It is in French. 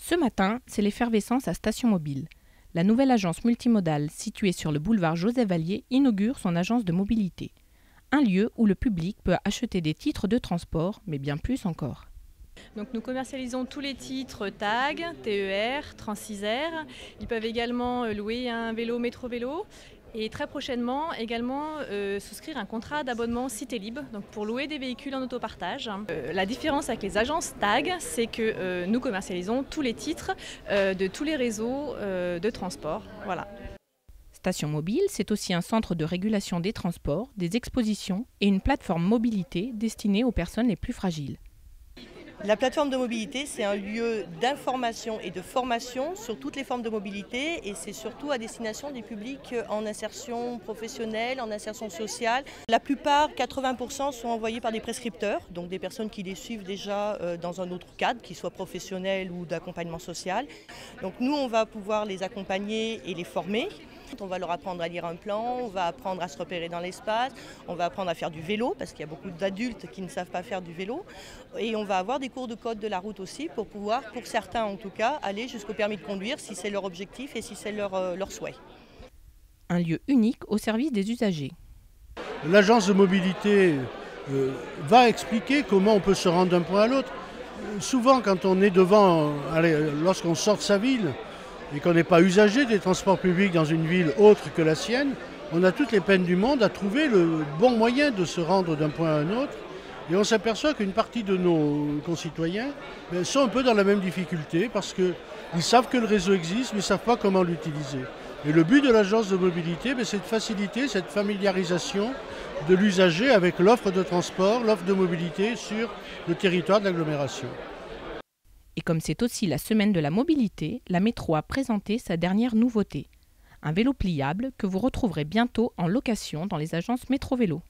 Ce matin, c'est l'effervescence à Station Mobile. La nouvelle agence multimodale située sur le boulevard Joseph Vallier inaugure son agence de mobilité. Un lieu où le public peut acheter des titres de transport, mais bien plus encore. Donc nous commercialisons tous les titres TAG, TER, Transisère. Ils peuvent également louer un vélo métro-vélo et très prochainement également souscrire un contrat d'abonnement Citélib donc pour louer des véhicules en autopartage. La différence avec les agences TAG, c'est que nous commercialisons tous les titres de tous les réseaux de transport. Voilà. Station Mobile, c'est aussi un centre de régulation des transports, des expositions et une plateforme mobilité destinée aux personnes les plus fragiles. La plateforme de mobilité, c'est un lieu d'information et de formation sur toutes les formes de mobilité et c'est surtout à destination des publics en insertion professionnelle, en insertion sociale. La plupart, 80%, sont envoyés par des prescripteurs, donc des personnes qui les suivent déjà dans un autre cadre, qu'il soit professionnel ou d'accompagnement social. Donc nous, on va pouvoir les accompagner et les former. On va leur apprendre à lire un plan, on va apprendre à se repérer dans l'espace, on va apprendre à faire du vélo parce qu'il y a beaucoup d'adultes qui ne savent pas faire du vélo. Et on va avoir des cours de code de la route aussi pour pouvoir, pour certains en tout cas, aller jusqu'au permis de conduire si c'est leur objectif et si c'est leur souhait. Un lieu unique au service des usagers. L'agence de mobilité va expliquer comment on peut se rendre d'un point à l'autre. Souvent quand on est lorsqu'on sort de sa ville, et qu'on n'est pas usager des transports publics dans une ville autre que la sienne, on a toutes les peines du monde à trouver le bon moyen de se rendre d'un point à un autre. Et on s'aperçoit qu'une partie de nos concitoyens sont un peu dans la même difficulté parce qu'ils savent que le réseau existe mais ne savent pas comment l'utiliser. Et le but de l'agence de mobilité, c'est de faciliter cette familiarisation de l'usager avec l'offre de transport, l'offre de mobilité sur le territoire de l'agglomération. Et comme c'est aussi la semaine de la mobilité, la métro a présenté sa dernière nouveauté. Un vélo pliable que vous retrouverez bientôt en location dans les agences Métro Vélo.